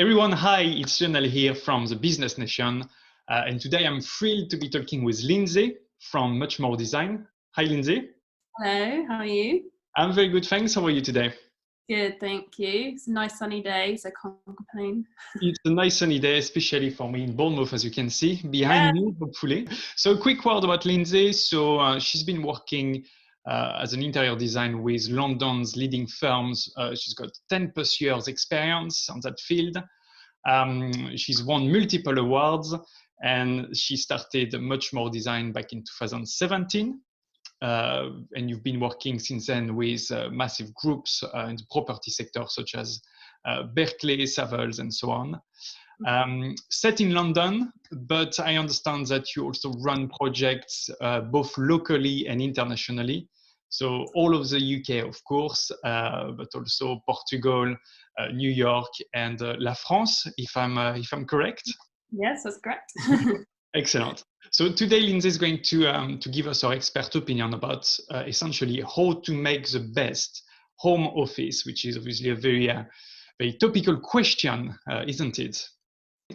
Everyone, hi, it's Lionel here from the Business Nation. And today I'm thrilled to be talking with Linsey from Muchmore Design. Hi, Linsey. Hello, how are you? I'm very good, thanks. How are you today? Good, thank you. It's a nice sunny day, so I can't complain. It's a nice sunny day, especially for me in Bournemouth, as you can see, Yeah. behind me, hopefully. So a quick word about Linsey. So she's been working as an interior design with London's leading firms. She's got 10 plus years experience on that field. She's won multiple awards and she started Muchmore Design back in 2017. And you've been working since then with massive groups in the property sector, such as Berkeley, Savills, and so on. Set in London, but I understand that you also run projects both locally and internationally. So all of the UK, of course, but also Portugal, New York, and La France, if I'm correct. Yes, that's correct. Excellent. So today, Linsey is going to give us our expert opinion about essentially how to make the best home office, which is obviously a very topical question, isn't it?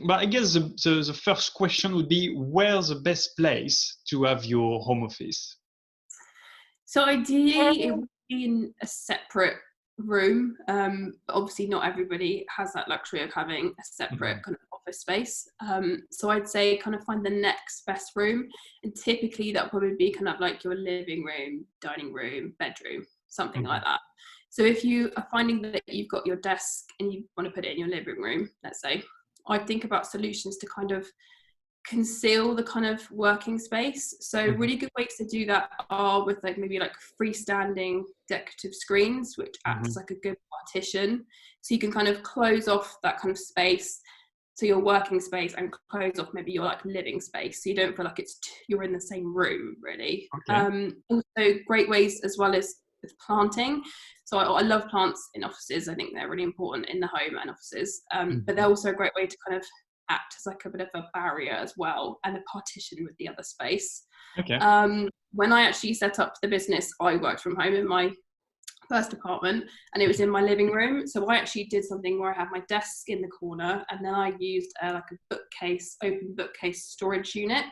But I guess the first question would be, where's the best place to have your home office? So ideally, it would be in a separate room. But obviously, not everybody has that luxury of having a separate kind of office space. So I'd say kind of find the next best room, and typically that would probably be kind of like your living room, dining room, bedroom, something like that. So if you are finding that you've got your desk and you want to put it in your living room, let's say, I think about solutions to kind of conceal the kind of working space. So really good ways to do that are with maybe freestanding decorative screens, which act as like a good partition. So you can kind of close off that kind of space to your working space and close off maybe your living space, so you don't feel like you're in the same room really. Also great ways as well as with planting. So I love plants in offices. I think they're really important in the home and offices, but they're also a great way to kind of act as like a bit of a barrier as well, and a partition with the other space. When I actually set up the business, I worked from home in my first apartment, and it was in my living room. So I actually did something where I had my desk in the corner, and then I used like a bookcase, open bookcase storage unit.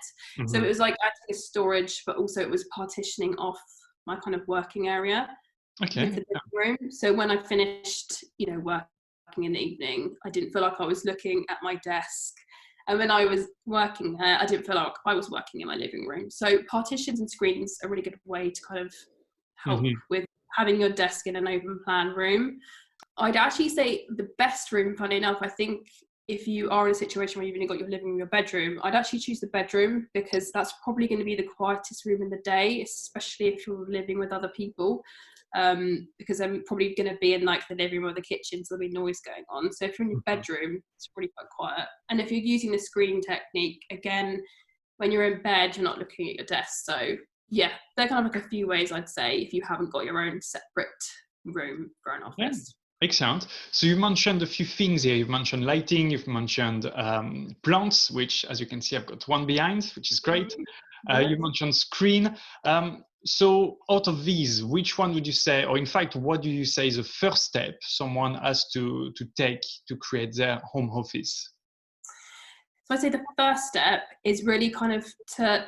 So it was like acting as storage, but also it was partitioning off my kind of working area with the living room. So when I finished, working in the evening, I didn't feel like I was looking at my desk. And when I was working there, I didn't feel like I was working in my living room. So partitions and screens are a really good way to kind of help with having your desk in an open plan room. I'd actually say the best room, funny enough, I think if you are in a situation where you've only got your living room, your bedroom, I'd actually choose the bedroom, because that's probably going to be the quietest room in the day, especially if you're living with other people. Because I'm probably going to be in like the living room or the kitchen, so there'll be noise going on. So if you're in your bedroom, it's probably quite quiet. And if you're using the screen technique, again, when you're in bed, you're not looking at your desk. So yeah, they're kind of like a few ways I'd say if you haven't got your own separate room for an office. Excellent. So you mentioned a few things here. You've mentioned lighting, you've mentioned plants, which, as you can see, I've got one behind, which is great. You mentioned screen. So out of these, which one would you say, or in fact, what do you say is the first step someone has to take to create their home office? So I'd say the first step is really kind of to,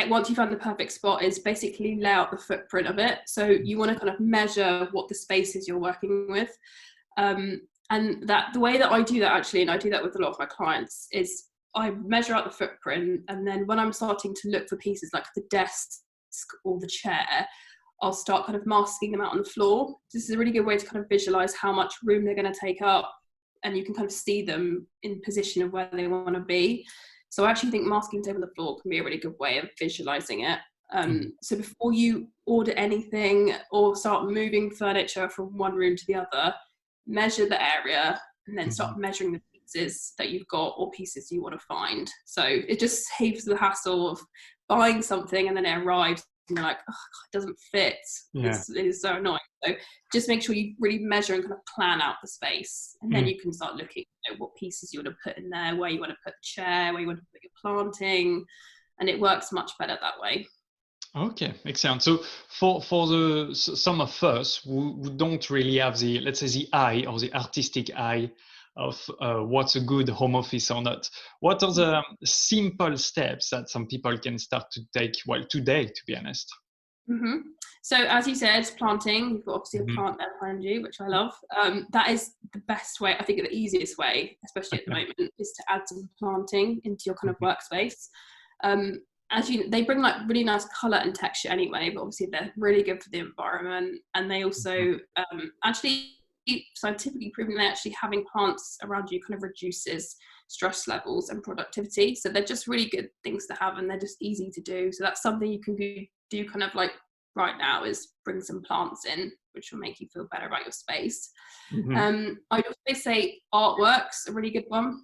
once you find the perfect spot, is basically lay out the footprint of it. So you want to kind of measure what the spaces you're working with. And that the way that I do that actually, and I do that with a lot of my clients, is I measure out the footprint, and then when I'm starting to look for pieces like the desk or the chair, I'll start kind of masking them out on the floor. This is a really good way to kind of visualize how much room they're going to take up, and you can kind of see them in position of where they want to be. So I actually think masking tape on the floor can be a really good way of visualizing it. So before you order anything or start moving furniture from one room to the other, measure the area and then start measuring the pieces that you've got or pieces you want to find. So it just saves the hassle of buying something and then it arrives and you're like, oh, God, it doesn't fit. It is so annoying. So just make sure you really measure and kind of plan out the space, and then you can start looking at what pieces you want to put in there, where you want to put the chair, where you want to put your planting, and it works much better that way. Okay, excellent. So for some of us who don't really have the, let's say, the eye or the artistic eye what's a good home office or not. What are the simple steps that some people can start to take, well, today, to be honest? Mm-hmm. So as you said, planting, you've got obviously a plant there behind you, which I love. That is the best way, I think the easiest way, especially at the moment, is to add some planting into your kind of workspace. They bring like really nice color and texture anyway, but obviously they're really good for the environment. And they also actually scientifically proven that actually having plants around you kind of reduces stress levels and productivity. So they're just really good things to have, and they're just easy to do. So that's something you can do kind of like right now, is bring some plants in, which will make you feel better about your space. I'd also say artwork's a really good one.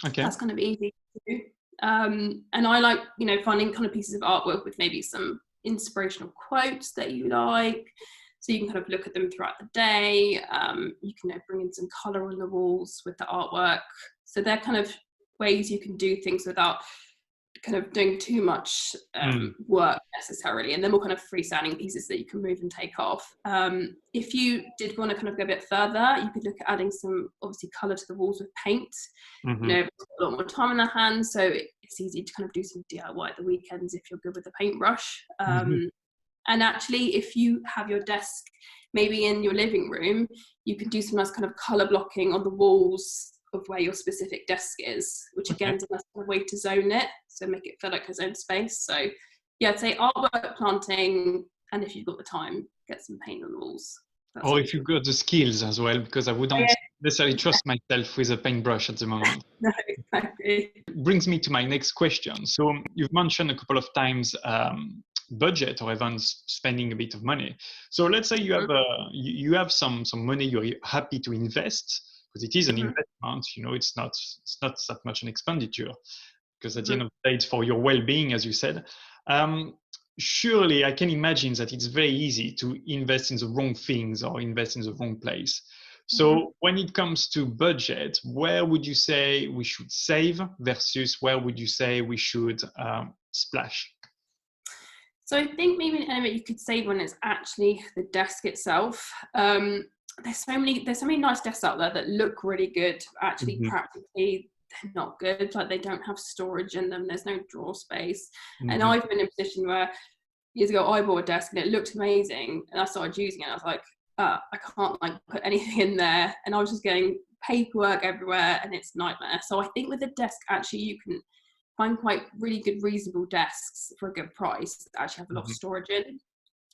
Okay. That's kind of easy to do. And I like, finding kind of pieces of artwork with maybe some inspirational quotes that you like. So you can kind of look at them throughout the day. You can bring in some color on the walls with the artwork. So they're kind of ways you can do things without kind of doing too much work necessarily, and they're more kind of freestanding pieces that you can move and take off. If you did want to kind of go a bit further, you could look at adding some obviously color to the walls with paint. Everyone's got a lot more time on their hands, so it's easy to kind of do some DIY at the weekends if you're good with a paintbrush. And actually, if you have your desk maybe in your living room, you can do some nice kind of color blocking on the walls of where your specific desk is, which again is a nice way to zone it, so make it feel like a zone space. So yeah, I'd say artwork, planting, and if you've got the time, get some paint on the walls. Or if you've got the skills as well, because I wouldn't necessarily trust myself with a paintbrush at the moment. No, exactly. Brings me to my next question. So you've mentioned a couple of times budget, or even spending a bit of money. So let's say you have you have some money you're happy to invest, because it is an investment. It's not that much an expenditure, because at the end of the day, it's for your well-being, as you said. Surely I can imagine that it's very easy to invest in the wrong things or invest in the wrong place. So when it comes to budget, where would you say we should save versus where would you say we should splash? So I think maybe an element you could save on is actually the desk itself. There's so many nice desks out there that look really good. Actually, practically, they're not good. Like, they don't have storage in them. There's no drawer space. And I've been in a position where years ago I bought a desk and it looked amazing, and I started using it. And I was like, I can't like put anything in there, and I was just getting paperwork everywhere, and it's a nightmare. So I think with a desk, actually, you can find quite really good, reasonable desks for a good price that actually have a lot of storage in.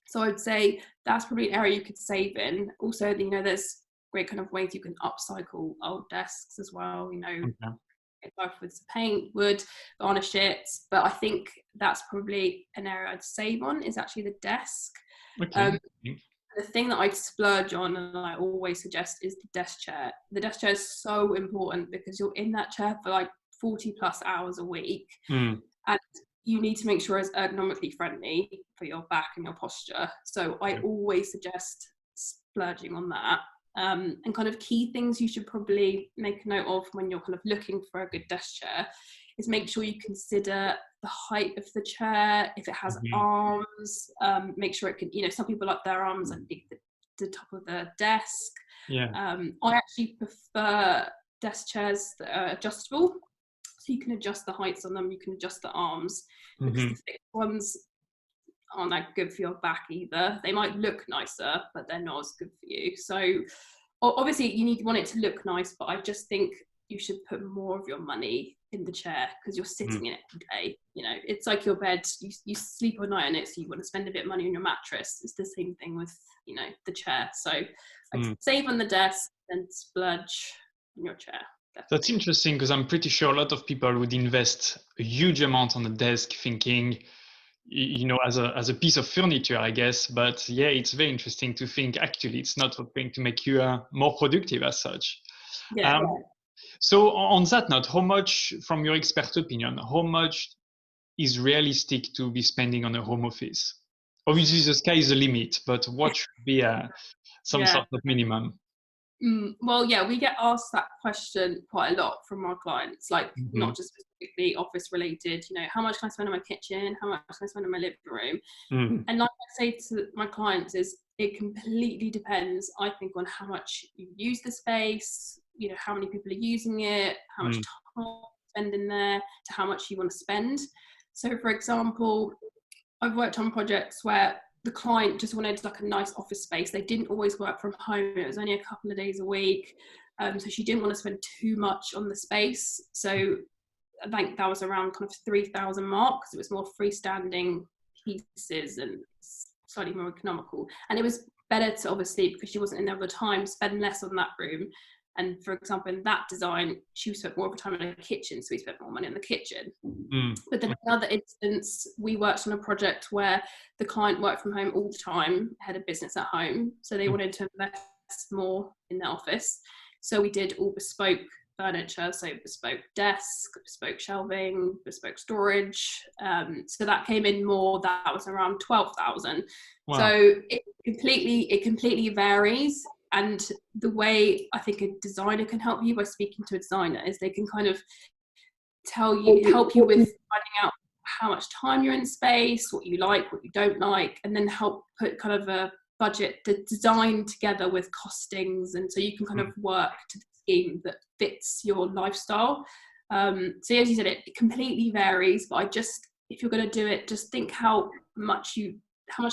So I'd say that's probably an area you could save in. Also, there's great kind of ways you can upcycle old desks as well. With some paint, wood, varnish it. But I think that's probably an area I'd save on, is actually the desk. The thing that I'd splurge on, and I always suggest, is the desk chair. The desk chair is so important because you're in that chair for like 40 plus hours a week, and you need to make sure it's ergonomically friendly for your back and your posture. So I always suggest splurging on that. And kind of key things you should probably make a note of when you're kind of looking for a good desk chair is make sure you consider the height of the chair. If it has arms, make sure it can, some people like their arms underneath the top of the desk. I actually prefer desk chairs that are adjustable. So you can adjust the heights on them, you can adjust the arms, because the fixed ones aren't that good for your back either. They might look nicer, but they're not as good for you. So obviously you want it to look nice, but I just think you should put more of your money in the chair, because you're sitting in it every day. It's like your bed, you sleep all night on it, so you want to spend a bit of money on your mattress. It's the same thing with the chair. So I'd save on the desk and splurge on your chair. Definitely. That's interesting, because I'm pretty sure a lot of people would invest a huge amount on the desk, thinking, as a piece of furniture, I guess. But yeah, it's very interesting to think actually it's not going to make you more productive as such. So on that note, how much, from your expert opinion, how much is realistic to be spending on a home office? Obviously, the sky is the limit, but what should be some sort of minimum? Well, we get asked that question quite a lot from our clients, like not just specifically office related, how much can I spend on my kitchen? How much can I spend on my living room? And like I say to my clients, is it completely depends, I think, on how much you use the space, you know, how many people are using it, how much time you spend in there, to how much you want to spend. So for example, I've worked on projects where the client just wanted like a nice office space. They didn't always work from home. It was only a couple of days a week. So she didn't want to spend too much on the space. So I think that was around kind of 3,000 mark, because it was more freestanding pieces and slightly more economical. And it was better to, obviously, because she wasn't in there all the time, spend less on that room. And for example, in that design, she spent more of her time in the kitchen, so we spent more money in the kitchen. But then another instance, we worked on a project where the client worked from home all the time, had a business at home, so they wanted to invest more in their office. So we did all bespoke furniture, so bespoke desk, bespoke shelving, bespoke storage. So that came in more, that was around 12,000. Wow. So it completely varies. And the way I think a designer can help you by speaking to a designer is they can kind of help you with finding out how much time you're in space, what you like, what you don't like, and then help put kind of a budget, the design together with costings, and so you can kind of work to the scheme that fits your lifestyle. So as you said, it completely varies, but if you're going to do it, just think how much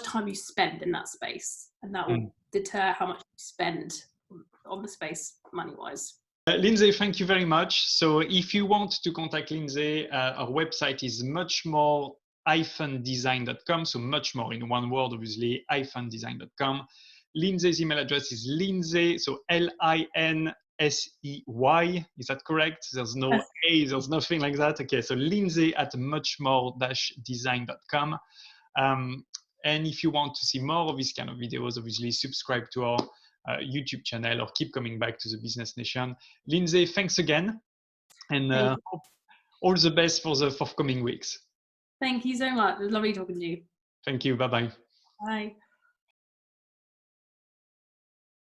time you spend in that space, and that will deter how much you spend on the space money-wise. Linsey, thank you very much. So if you want to contact Linsey, our website is muchmore-design.com. So Muchmore in one word, obviously, -design.com. Linsey's email address is Linsey, so Linsey. Is that correct? There's no A, there's nothing like that. Okay, so Linsey at muchmore-design.com. And if you want to see more of these kind of videos, obviously subscribe to our YouTube channel or keep coming back to the Business Nation. Linsey, thanks again, and all the best for the forthcoming weeks. Thank you so much. It was lovely talking to you. Thank you. Bye-bye. Bye.